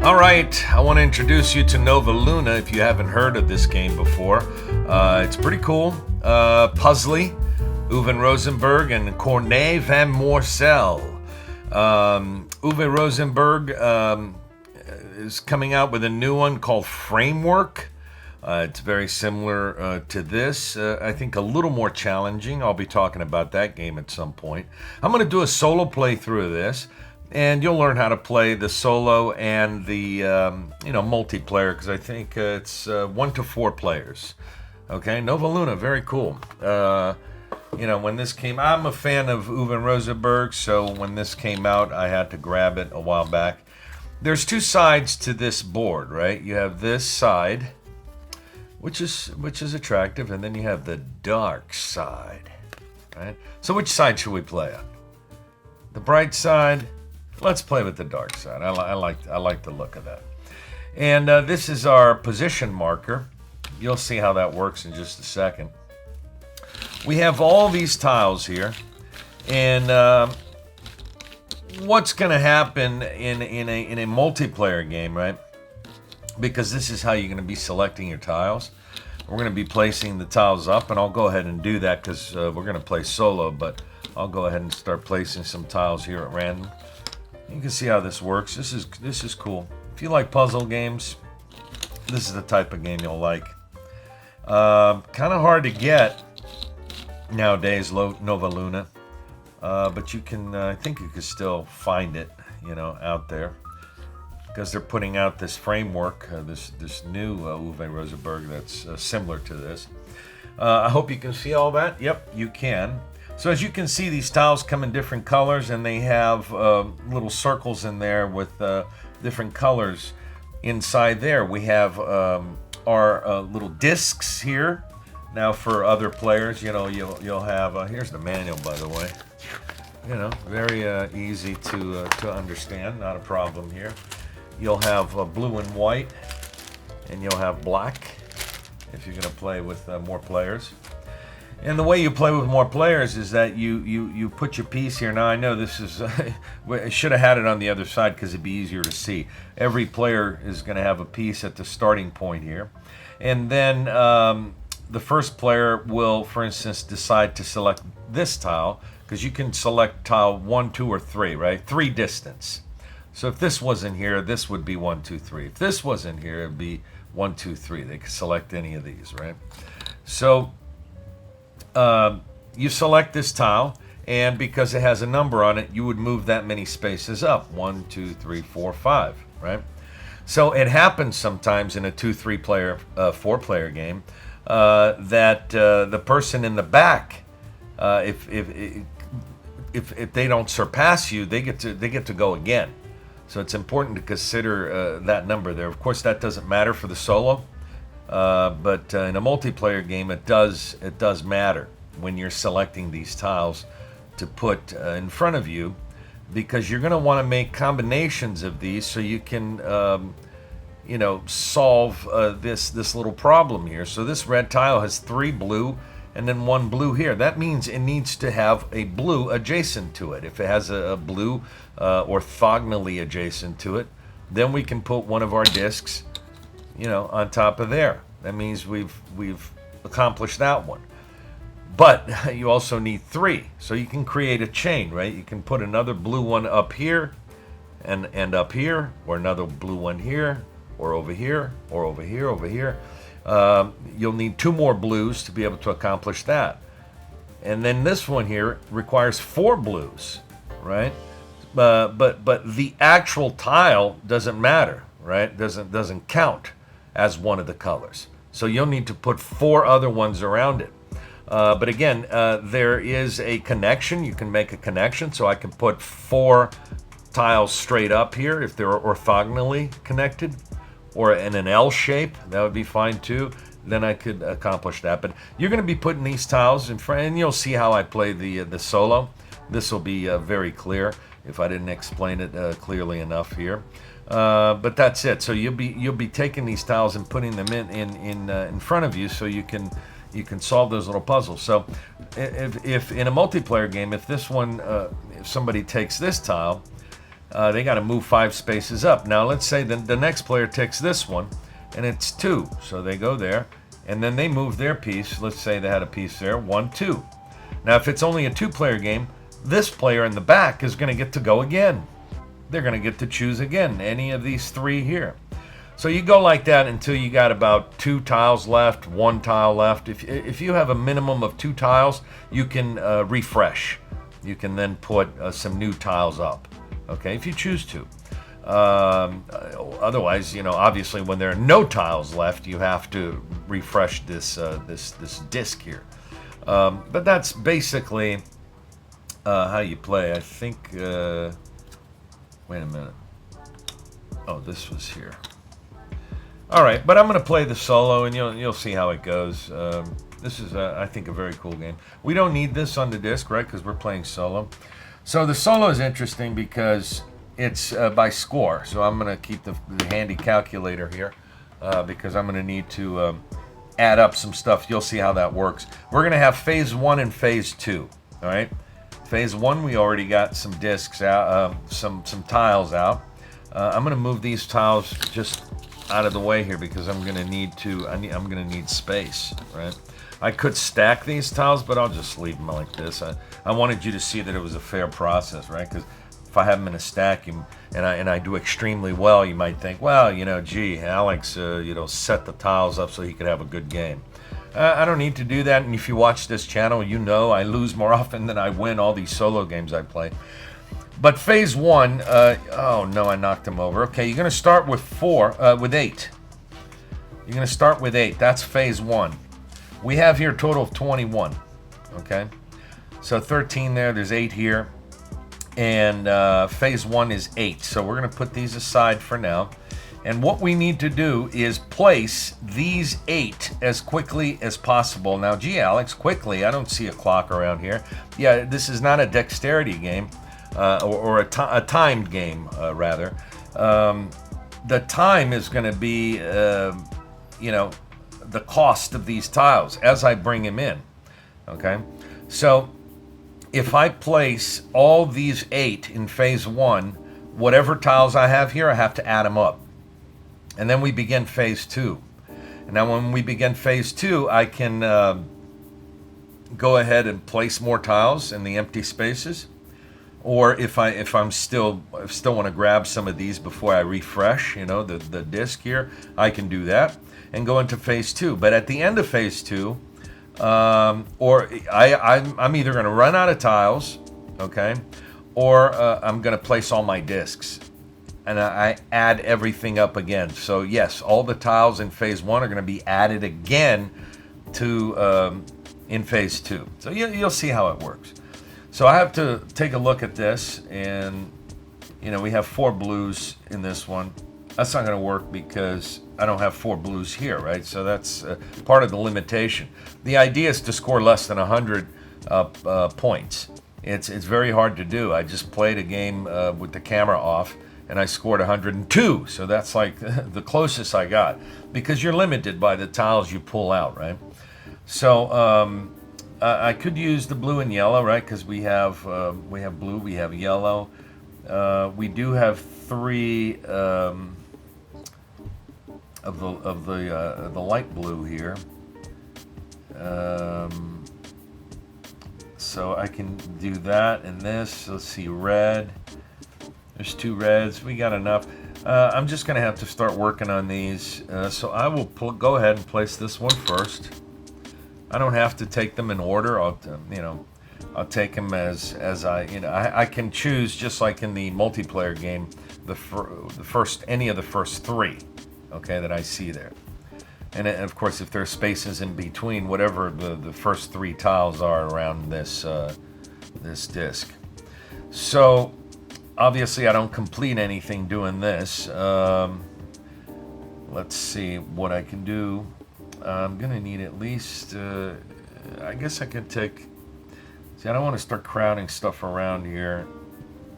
All right, I want to introduce you to Nova Luna if you haven't heard of this game before. It's pretty cool, puzzly. Uwe Rosenberg and Corneille van Moorsel. Uwe Rosenberg is coming out with a new one called Framework. It's very similar to this. I think a little more challenging. I'll be talking about that game at some point. I'm going to do a solo playthrough of this, and you'll learn how to play the solo and the multiplayer, because I think it's 1 to 4 players. Okay, Nova Luna, very cool. When this came, I'm a fan of Uwe Rosenberg, so when this came out, I had to grab it a while back. There's 2 sides to this board, right? You have this side, which is attractive, and then you have the dark side, right? So which side should we play on? The bright side. Let's play with the dark side. I like the look of that. And this is our position marker. You'll see how that works in just a second. We have all these tiles here, and what's going to happen in a multiplayer game, right? Because this is how you're going to be selecting your tiles. We're going to be placing the tiles up, and I'll go ahead and do that because we're going to play solo, but I'll go ahead and start placing some tiles here at random. You can see how this works. This is cool. If you like puzzle games, this is the type of game you'll like. Kind of hard to get nowadays, Nova Luna, but you can. I think you can still find it, out there, because they're putting out this framework, this new Uwe Rosenberg that's similar to this. I hope you can see all that. Yep, you can. So as you can see, these tiles come in different colors, and they have little circles in there with different colors inside there. We have our little discs here. Now for other players, you'll have, here's the manual, by the way. Very easy to understand, not a problem here. You'll have blue and white, and you'll have black if you're going to play with more players. And the way you play with more players is that you put your piece here. Now I know this is, I should have had it on the other side because it'd be easier to see. Every player is going to have a piece at the starting point here. And then the first player will, for instance, decide to select this tile, because you can select tile 1, 2, or 3, right? 3 distance. So if this wasn't here, this would be 1, 2, 3. If this wasn't here, it'd be 1, 2, 3. They could select any of these, right? So you select this tile, and because it has a number on it, you would move that many spaces up. 1, 2, 3, 4, 5, right? So it happens sometimes in a 2, 3 player, 4 player game that the person in the back, if they don't surpass you, they get to go again. So it's important to consider that number there. Of course, that doesn't matter for the solo, but in a multiplayer game, it does matter when you're selecting these tiles to put in front of you, because you're going to want to make combinations of these so you can solve this little problem here. So this red tile has 3 blue and then 1 blue here. That means it needs to have a blue adjacent to it. If it has a blue orthogonally adjacent to it, then we can put one of our discs, on top of there. That means we've accomplished that one. But you also need 3, so you can create a chain, right? You can put another blue one up here and up here, or another blue one here, or over here, or over here, over here. You'll need 2 more blues to be able to accomplish that. And then this one here requires 4 blues, right? But the actual tile doesn't matter, right? Doesn't count as one of the colors. So you'll need to put 4 other ones around it. But again, there is a connection. You can make a connection. So I can put 4 tiles straight up here if they're orthogonally connected, or in an L shape. That would be fine too. Then I could accomplish that. But you're going to be putting these tiles in front, and you'll see how I play the solo. This will be very clear if I didn't explain it clearly enough here. But that's it. So you'll be taking these tiles and putting them in front of you, so you can solve those little puzzles. So if in a multiplayer game, if this one, if somebody takes this tile, they got to move 5 spaces up. Now let's say the next player takes this one, and it's 2. So they go there, and then they move their piece. Let's say they had a piece there, 1, 2. Now if it's only a 2-player game, this player in the back is going to get to go again. They're going to get to choose again, any of these 3 here. So you go like that until you got about 2 tiles left, 1 tile left. If you have a minimum of 2 tiles, you can refresh. You can then put some new tiles up, okay, if you choose to. Otherwise, you know, obviously when there are no tiles left, you have to refresh this disc here. But that's basically how you play. I think, wait a minute. Oh, this was here. All right, but I'm going to play the solo, and you'll see how it goes. This is, I think, a very cool game. We don't need this on the disc, right, because we're playing solo. So the solo is interesting because it's by score. So I'm going to keep the handy calculator here because I'm going to need to add up some stuff. You'll see how that works. We're going to have phase 1 and phase 2, all right? Phase 1, we already got some discs out, some tiles out. I'm going to move these tiles just out of the way here because I'm going to need space, right? I could stack these tiles, but I'll just leave them like this. I wanted you to see that it was a fair process, right? Because if I have them in a stack and I do extremely well, you might think, well, you know, gee, Alex, you know, set the tiles up so he could have a good game. I don't need to do that, and if you watch this channel, you know I lose more often than I win all these solo games I play. But phase 1, oh no, I knocked him over. Okay, you're going to start with 8. You're going to start with 8. That's phase 1. We have here a total of 21. Okay, so 13 there. There's 8 here, and phase 1 is 8. So we're going to put these aside for now. And what we need to do is place these 8 as quickly as possible. Now, gee, Alex, quickly. I don't see a clock around here. Yeah, this is not a dexterity game. Or a timed game, rather. The time is going to be, you know, the cost of these tiles as I bring them in. Okay, so if I place all these 8 in phase 1, whatever tiles I have here, I have to add them up, and then we begin phase 2. And now, when we begin phase 2, I can go ahead and place more tiles in the empty spaces. Or if I'm still want to grab some of these before I refresh, you know, the disc here, I can do that and go into phase 2. But at the end of phase 2, I'm either going to run out of tiles, okay, or I'm going to place all my discs, and I add everything up again. So yes, all the tiles in phase 1 are going to be added again to in phase 2. So you'll see how it works. So I have to take a look at this, and you know, we have 4 blues in this one. That's not going to work because I don't have 4 blues here, right? So that's part of the limitation. The idea is to score less than 100 points. It's very hard to do. I just played a game with the camera off, and I scored 102. So that's like the closest I got, because you're limited by the tiles you pull out, right? So I could use the blue and yellow, right? Because we have blue, we have yellow. We do have 3 of the light blue here. So I can do that and this. Let's see, red. There's 2 reds. We got enough. I'm just going to have to start working on these. So I will go ahead and place this one first. I don't have to take them in order. I'll take them as I can choose, just like in the multiplayer game, any of the first 3, okay, that I see there. And of course, if there are spaces in between, whatever the first 3 tiles are around this disc. So obviously, I don't complete anything doing this. Let's see what I can do. I'm going to need at least, I guess I could take, see, I don't want to start crowding stuff around here.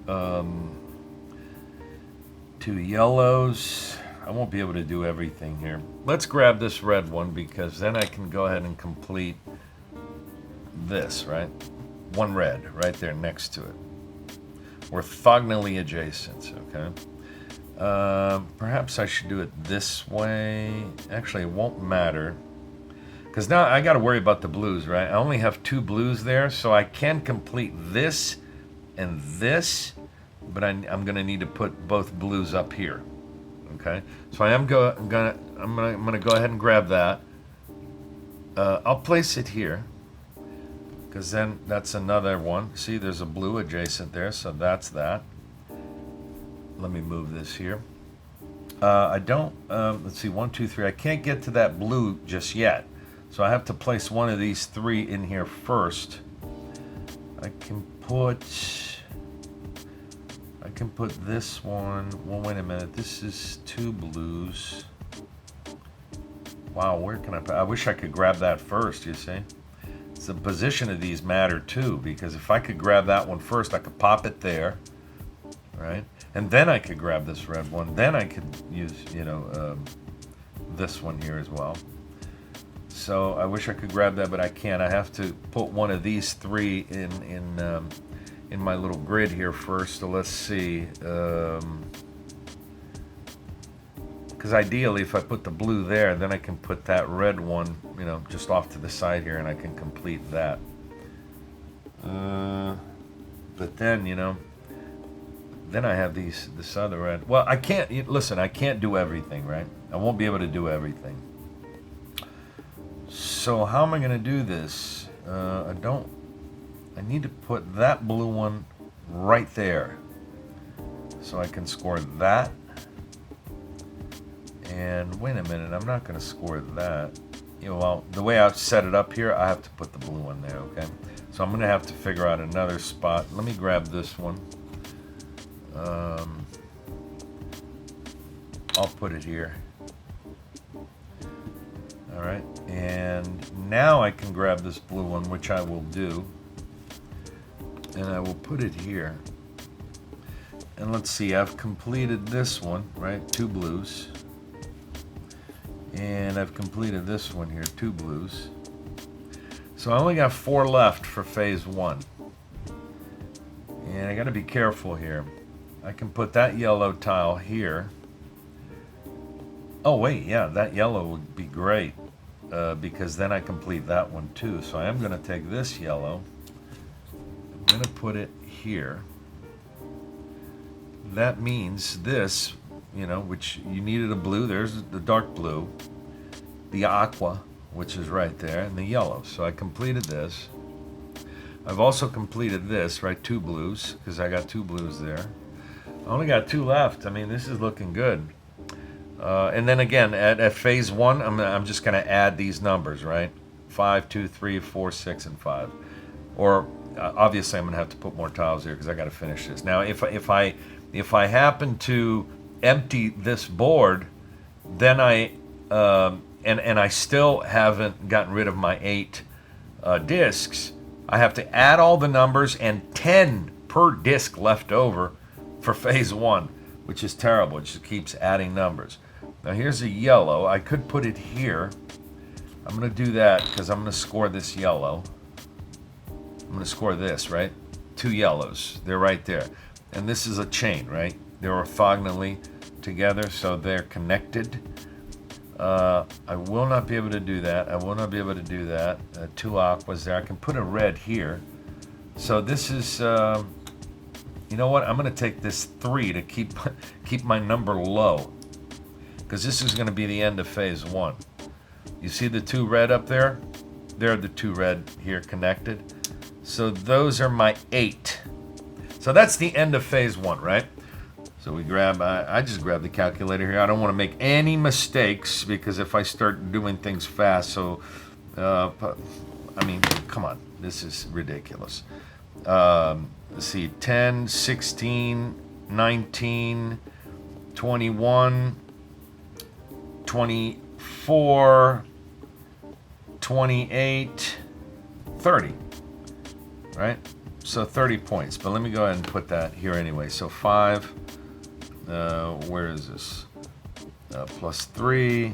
2 yellows. I won't be able to do everything here. Let's grab this red one, because then I can go ahead and complete this, right? 1 red right there next to it. orthogonally adjacent, okay? Perhaps I should do it this way. Actually, it won't matter. Because now I got to worry about the blues, right? I only have 2 blues there, so I can complete this and this, but I'm going to need to put both blues up here, okay? So I'm gonna go ahead and grab that. I'll place it here, because then that's another one. See, there's a blue adjacent there, so that's that. Let me move this here. I don't, let's see, 1, 2, 3. I can't get to that blue just yet. So I have to place one of these 3 in here first. I can put this one. Well, wait a minute. This is 2 blues. Wow, where can I wish I could grab that first, you see? It's the position of these matter too, because if I could grab that one first, I could pop it there, right? And then I could grab this red one. Then I could use, this one here as well. So I wish I could grab that, but I can't. I have to put one of these 3 in my little grid here first. So let's see. Because ideally, if I put the blue there, then I can put that red one, just off to the side here, and I can complete that. But then, then I have this other red. Well, I can't. Listen, I can't do everything, right? I won't be able to do everything. So how am I going to do this? I need to put that blue one right there, so I can score that. And wait a minute, I'm not going to score that. Well, the way I've set it up here, I have to put the blue one there, okay? So I'm going to have to figure out another spot. Let me grab this one. I'll put it here. All right, and now I can grab this blue one, which I will do. And I will put it here. And let's see, I've completed this one, right? 2 blues. And I've completed this one here, 2 blues. So I only got 4 left for phase 1. And I got to be careful here. I can put that yellow tile here. Oh wait, yeah, that yellow would be great, because then I complete that one too. So I am going to take this yellow. I'm going to put it here. That means this, which you needed a blue. There's the dark blue, the aqua, which is right there, and the yellow. So I completed this. I've also completed this, right? 2 blues, because I got 2 blues there. I only got 2 left. I mean, this is looking good. And then again, at phase 1, I'm just going to add these numbers, right? 5, 2, 3, 4, 6, and 5. Or obviously, I'm going to have to put more tiles here because I got to finish this. Now, if I happen to empty this board, then and I still haven't gotten rid of my 8 discs, I have to add all the numbers and 10 per disc left over for phase 1, which is terrible. It just keeps adding numbers. Now here's a yellow. I could put it here. I'm going to do that because I'm going to score this yellow. I'm going to score this, right? 2 yellows. They're right there. And this is a chain, right? They're orthogonally together, so they're connected. I will not be able to do that. I will not be able to do that. 2 aquas there. I can put a red here. So this is, you know what? I'm going to take this 3 to keep my number low, because this is going to be the end of phase 1. You see the 2 red up there? They're the 2 red here connected. So those are my 8. So that's the end of phase 1, right? So we grab, I just grab the calculator here. I don't want to make any mistakes, because if I start doing things fast, so, I mean, come on, this is ridiculous. Let's see, 10, 16, 19, 21, 24, 28, 30, right? So 30 points, but let me go ahead and put that here anyway. So 5, where is this? Plus 3,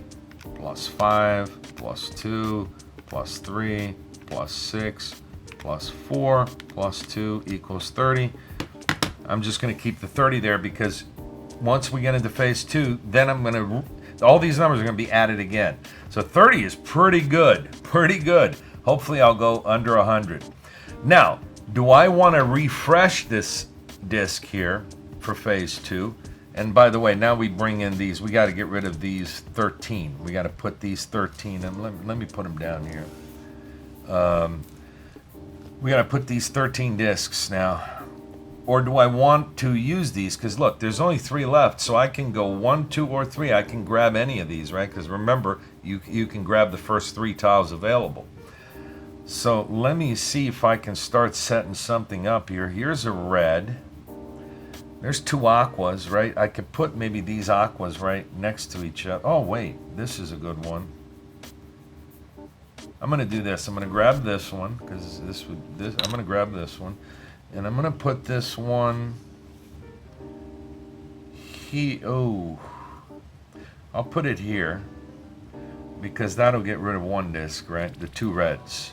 plus 5, plus 2, plus 3, plus 6, plus 4, plus 2 equals 30. I'm just going to keep the 30 there because once we get into phase 2, then I'm going to, all these numbers are going to be added again. So 30 is pretty good, pretty good. Hopefully I'll go under 100. Now, do I want to refresh this disc here for phase 2? And by the way, now we bring in these, we got to get rid of these 13. We got to put these 13, and let me put them down here. We got to put these 13 discs now. Or do I want to use these? Because look, there's only 3 left, so I can go 1, 2, or 3. I can grab any of these, right? Because remember, you can grab the first 3 tiles available. So let me see if I can start setting something up here. Here's a red. There's 2 aquas, right? I could put maybe these aquas right next to each other. Oh, wait, this is a good one. I'm going to do this. I'm going to grab this one, because I'm going to grab this one. And I'm going to put this one here. Oh, I'll put it here because that'll get rid of 1 disc, right? The 2 reds.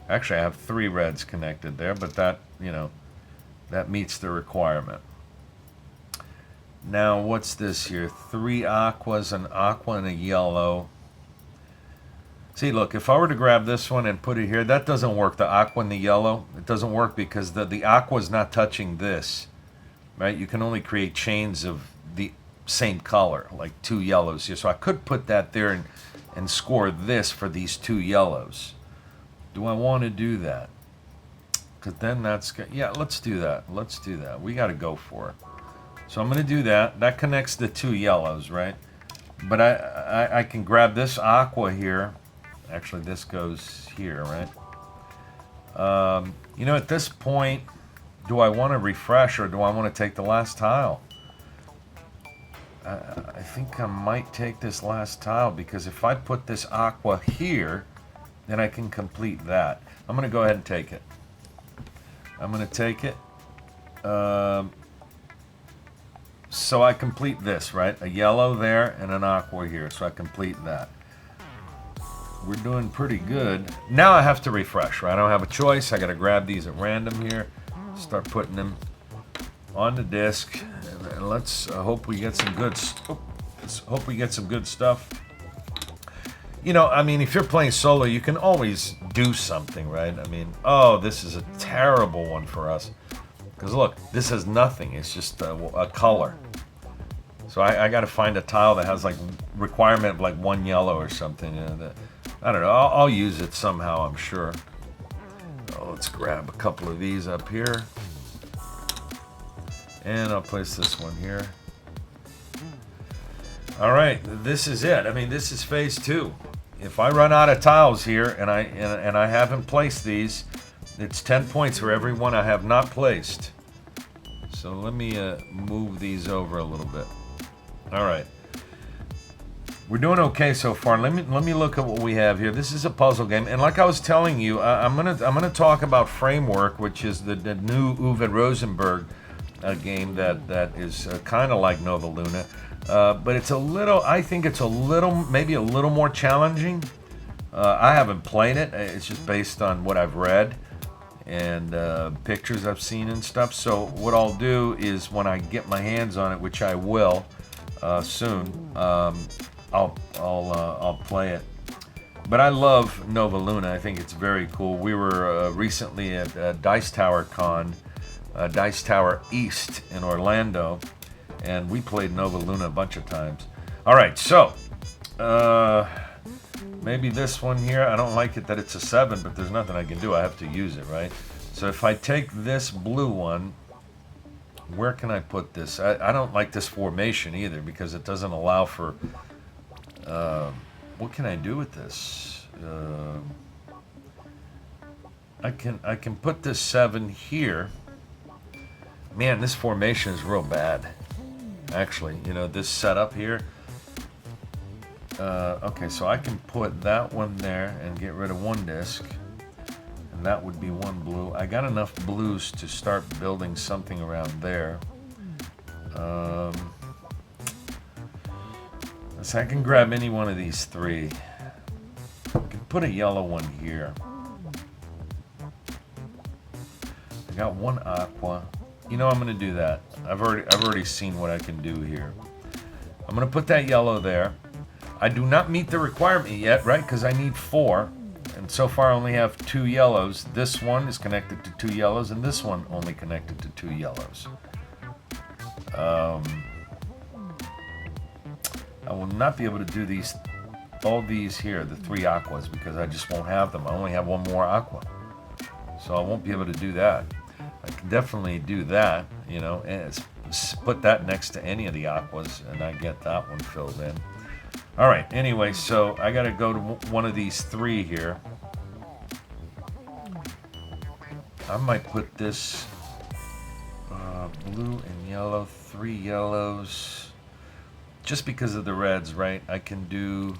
Actually, I have 3 reds connected there, but that, you know, that meets the requirement. Now, what's this here? 3 aquas, an aqua, and a yellow. See, look, if I were to grab this one and put it here, that doesn't work. The aqua and the yellow, it doesn't work because the aqua is not touching this, right? You can only create chains of the same color, like 2 yellows here. So I could put that there and score this for these 2 yellows. Do I want to do that? Because then that's, yeah, let's do that. Let's do that. We got to go for it. So I'm going to do that. That connects the 2 yellows, right? But I can grab this aqua here. Actually, this goes here, right? You know, at this point, do I want to refresh or do I want to take the last tile? I think I might take this last tile because if I put this aqua here, then I can complete that. I'm going to go ahead and take it. I'm going to take it. So I complete this, right? A yellow there and an aqua here. So I complete that. We're doing pretty good. Now I have to refresh, right? I don't have a choice. I got to grab these at random here. Start putting them on the disc. And let's hope we get some good. Hope we get some good stuff. You know, I mean, if you're playing solo, you can always do something, right? I mean, oh, this is a terrible one for us. Because look, this has nothing. It's just a color. So I got to find a tile that has like requirement of like 1 yellow or something. You know, I don't know. I'll use it somehow, I'm sure. Oh, let's grab a couple of these up here. And I'll place this one here. All right, this is it. I mean, this is phase 2. If I run out of tiles here and I haven't placed these, it's 10 points for every one I have not placed. So let me move these over a little bit. All right. We're doing okay so far. Let me look at what we have here. This is a puzzle game, and like I was telling you, I'm gonna talk about Framework, which is the new Uwe Rosenberg game that is kind of like Nova Luna, but it's a little. I think it's maybe a little more challenging. I haven't played it. It's just based on what I've read and pictures I've seen and stuff. So what I'll do is when I get my hands on it, which I will soon. I'll play it. But I love Nova Luna. I think it's very cool. We were recently at Dice Tower Con, Dice Tower East in Orlando, and we played Nova Luna a bunch of times. All right, so maybe this one here. I don't like it that it's a 7, but there's nothing I can do. I have to use it, right? So if I take this blue one, where can I put this? I don't like this formation either because it doesn't allow for... what can I do with this? I can put this 7 here. Man, this formation is real bad. Actually, you know, this setup here. Okay, so I can put that one there and get rid of 1 disc. And that would be 1 blue. I got enough blues to start building something around there. So I can grab any one of these 3. I can put a yellow one here. I got 1 aqua. You know, I'm going to do that. I've already seen what I can do here. I'm going to put that yellow there. I do not meet the requirement yet, right? Because I need 4. And so far I only have 2 yellows. This one is connected to 2 yellows, and this one only connected to 2 yellows. I will not be able to do all these here, the 3 aquas, because I just won't have them. I only have 1 more aqua. So I won't be able to do that. I can definitely do that, you know, and put that next to any of the aquas, and I get that one filled in. All right, anyway, so I got to go to one of these 3 here. I might put this blue and yellow, 3 yellows, just because of the reds, right? I can do,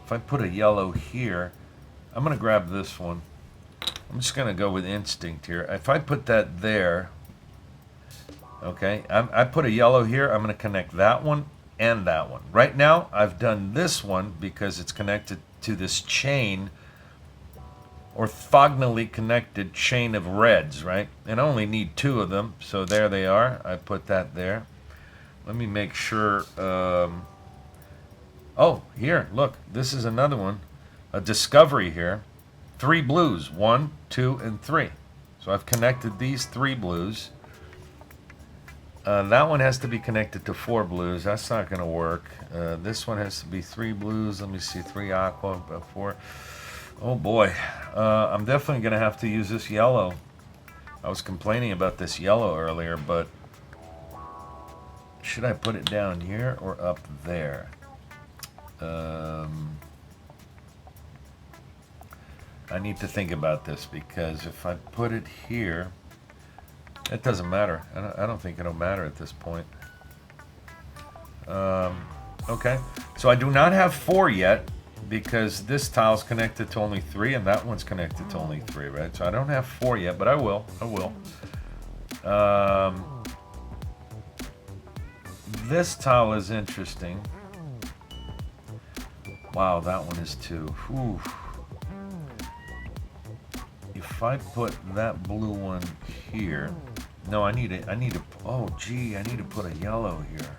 if I put a yellow here, I'm going to grab this one. I'm just going to go with instinct here. If I put that there, okay, I put a yellow here, I'm going to connect that one and that one. Right now, I've done this one because it's connected to this chain, orthogonally connected chain of reds, right? And I only need 2 of them, so there they are. I put that there. Let me make sure. Oh, here, look, this is another one, a discovery here. 3 blues, 1, 2, and 3. So I've connected these 3 blues. That one has to be connected to 4 blues. That's not going to work. This one has to be 3 blues. Let me see, 3 aqua, 4. Oh boy, I'm definitely going to have to use this yellow. I was complaining about this yellow earlier, but should I put it down here or up there? I need to think about this, because if I put it here, it doesn't matter. I don't think it'll matter at this point. Okay, so I do not have 4 yet, because this tile's connected to only 3 and that one's connected to only 3, right? So I don't have 4 yet, but I will. This tile is interesting. Wow, that one is 2. Whew. If I put that blue one here, no, I need to, oh gee, I need to put a yellow here.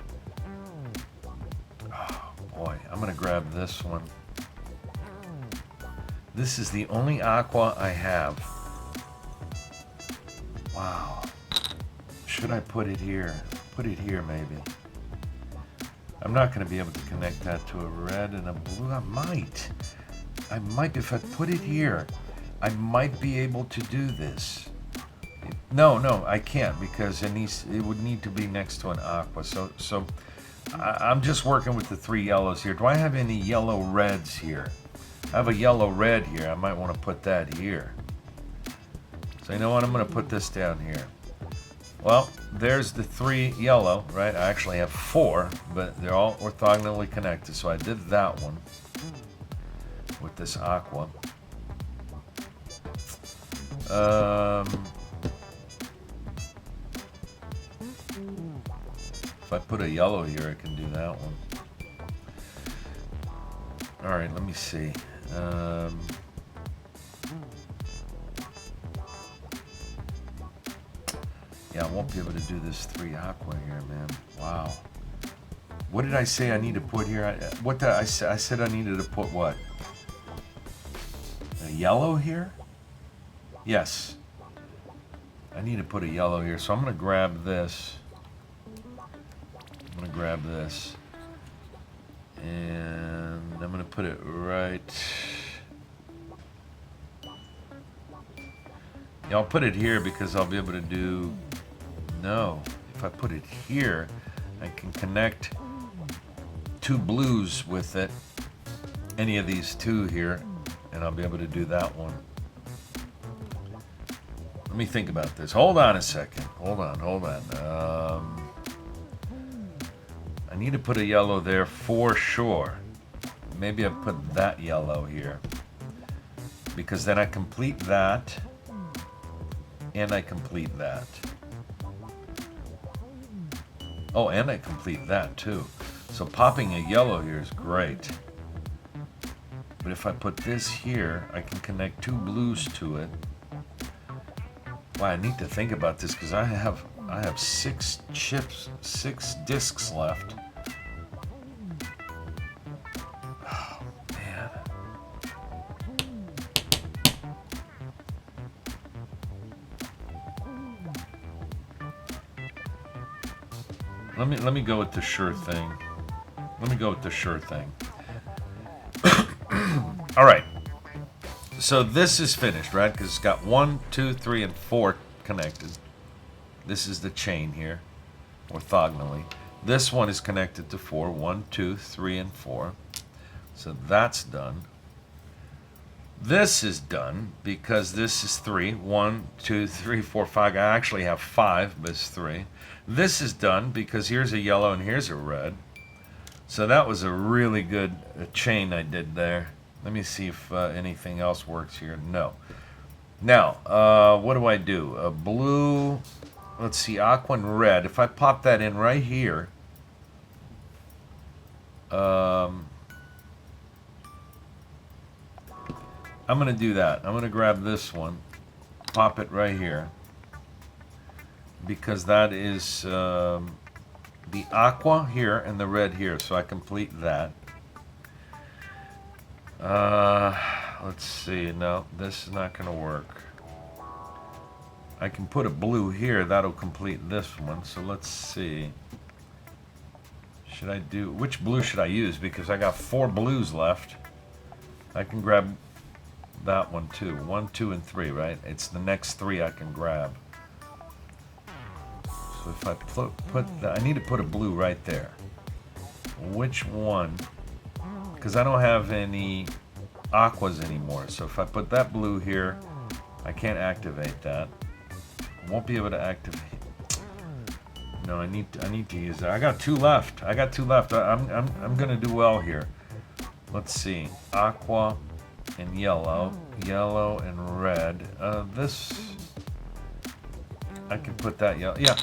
Oh boy, I'm gonna grab this one. This is the only aqua I have. Wow. Should I put it here? Put it here maybe. I'm not going to be able to connect that to a red and a blue. I might. If I put it here, I might be able to do this. No, I can't, because it would need to be next to an aqua. So I'm just working with the 3 yellows here. Do I have any yellow reds here? I have a yellow red here. I might want to put that here. So you know what? I'm going to put this down here. Well, there's the 3 yellow, right? I actually have 4, but they're all orthogonally connected. So I did that one with this aqua. If I put a yellow here, I can do that one. All right, let me see. Yeah, I won't be able to do this 3 aqua here, man. Wow. What did I say I need to put here? I said I needed to put what? A yellow here? Yes. I need to put a yellow here, so I'm going to grab this. I'm going to grab this. And I'm going to put it right... Yeah, I'll put it here because I'll be able to do... No. If I put it here, I can connect 2 blues with it. Any of these 2 here. And I'll be able to do that one. Let me think about this. Hold on a second. Hold on. I need to put a yellow there for sure. Maybe I put that yellow here. Because then I complete that. And I complete that. Oh, and I complete that too. So popping a yellow here is great. But if I put this here, I can connect 2 blues to it. Wow, I need to think about this because I have 6 chips, 6 discs left. Oh man. Let me go with the sure thing. Let me go with the sure thing. All right. So this is finished, right? Because it's got 1, 2, 3, and 4 connected. This is the chain here, orthogonally. This one is connected to 4. 1, 2, 3, and 4. So that's done. This is done because this is 3. 1, 2, 3, 4, 5. I actually have 5, but it's 3. This is done because here's a yellow and here's a red. So that was a really good chain I did there. Let me see if anything else works here. No. Now, what do I do? Blue, let's see, aqua and red. If I pop that in right here, I'm going to do that. I'm going to grab this one, pop it right here, because that is the aqua here and the red here, so I complete that. Let's see. No, this is not going to work. I can put a blue here. That'll complete this one. So let's see. Should I do... Which blue should I use? Because I got 4 blues left. I can grab that one too. 1, 2, and 3, right? It's the next 3 I can grab. So if I put that... I need to put a blue right there. Which one... Because I don't have any aquas anymore. So if I put that blue here, I can't activate that. I won't be able to activate. No, I need to use that. I got 2 left. I got 2 left. I'm gonna do well here. Let's see. Aqua and yellow, yellow and red. This I can put that yellow. Yeah.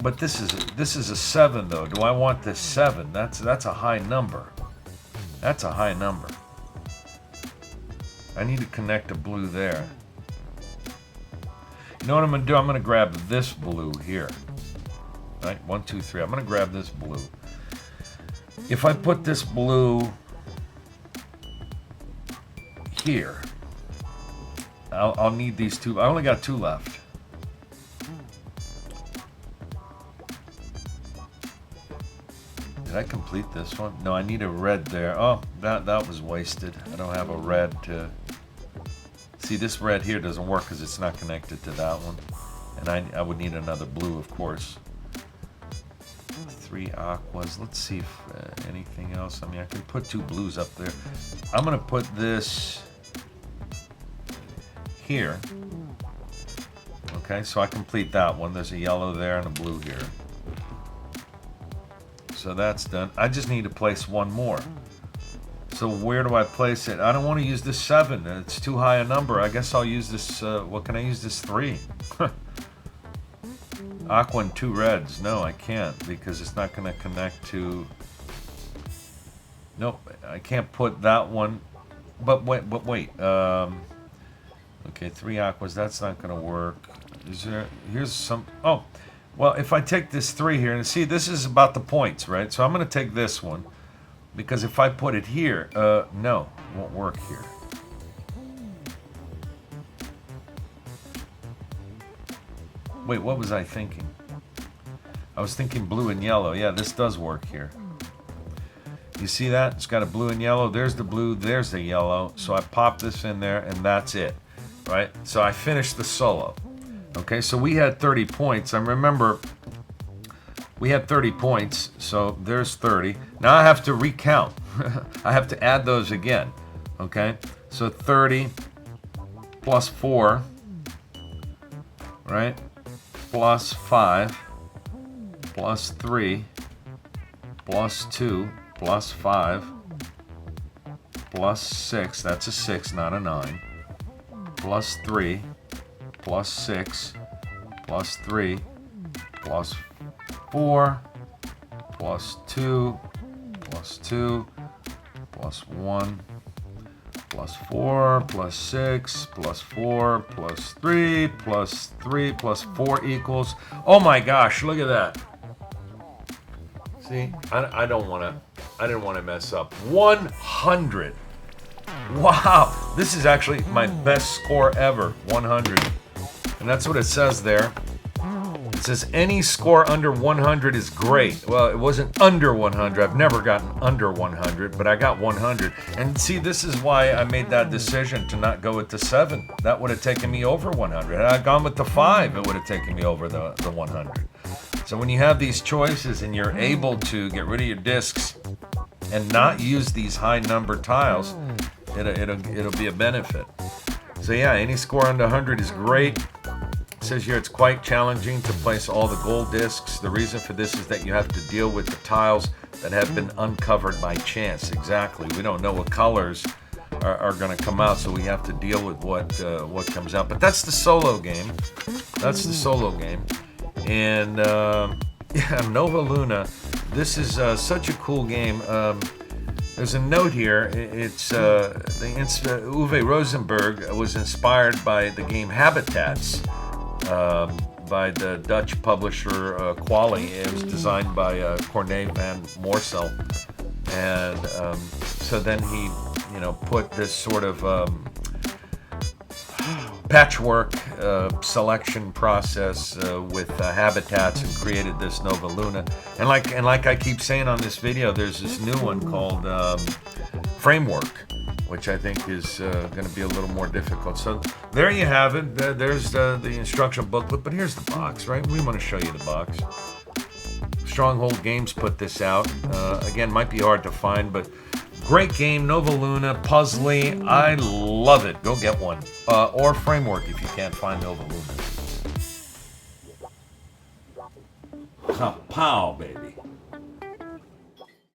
But this is a 7 though. Do I want this 7? That's a high number. That's a high number. I need to connect a blue there. You know what I'm going to do? I'm going to grab this blue here. Right? 1, 2, 3. I'm going to grab this blue. If I put this blue here, I'll need these 2. I only got 2 left. Did I complete this one? No, I need a red there. Oh, that was wasted. I don't have a red to... See, this red here doesn't work because it's not connected to that one. And I would need another blue, of course. 3 aquas. Let's see if anything else. I mean, I can put 2 blues up there. I'm going to put this here. Okay, so I complete that one. There's a yellow there and a blue here. So that's done. I just need to place 1 more. So where do I place it? I don't want to use this 7. It's too high a number. I guess I'll use this, what can I use this 3? Aqua and 2 reds. No, I can't because it's not going to connect to... Nope, I can't put that one. But wait. Okay, 3 aquas. That's not going to work. Is there... Here's some... Oh. Well, if I take this 3 here, and see, this is about the points, right? So I'm going to take this one, because if I put it here, no, it won't work here. Wait, what was I thinking? I was thinking blue and yellow. Yeah, this does work here. You see that? It's got a blue and yellow. There's the blue, there's the yellow. So I pop this in there, and that's it, right? So I finished the solo. Okay, so we had 30 points. And remember, we had 30 points, so there's 30. Now I have to recount. I have to add those again. Okay, so 30 plus 4, right? Plus 5, plus 3, plus 2, plus 5, plus 6. That's a 6, not a 9. Plus 3. Plus 6, plus 3, plus 4, plus 2, plus 2, plus 1, plus 4, plus 6, plus 4, plus 3, plus 3, plus 4 equals. Oh my gosh, look at that. See, I didn't want to mess up. 100. Wow, this is actually my best score ever, 100. And that's what it says there. It says any score under 100 is great. Well, it wasn't under 100. I've never gotten under 100, but I got 100. And see, this is why I made that decision to not go with the 7. That would have taken me over 100. Had I gone with the 5, it would have taken me over the 100. So when you have these choices and you're able to get rid of your discs and not use these high number tiles, it'll be a benefit. So yeah, any score under 100 is great. It says here it's quite challenging to place all the gold discs. The reason for this is that you have to deal with the tiles that have been uncovered by chance. Exactly. We don't know what colors are going to come out, so we have to deal with what comes out. But that's the solo game. That's the solo game. And yeah, Nova Luna. This is such a cool game. There's a note here. It's Uwe Rosenberg was inspired by the game Habitats by the Dutch publisher Quali. It was designed by Corné van Moorsel, and so then he, put this sort of patchwork selection process with habitats and created this Nova Luna. And like I keep saying on this video, there's this new one called Framework, which I think is going to be a little more difficult. So there you have it. There's the instruction booklet, but here's the box, right? We want to show you the box. Stronghold Games put this out. Again, might be hard to find, but great game, Nova Luna, puzzly. I love it. Go get one. Or Framework if you can't find Nova Luna. Kapow, baby.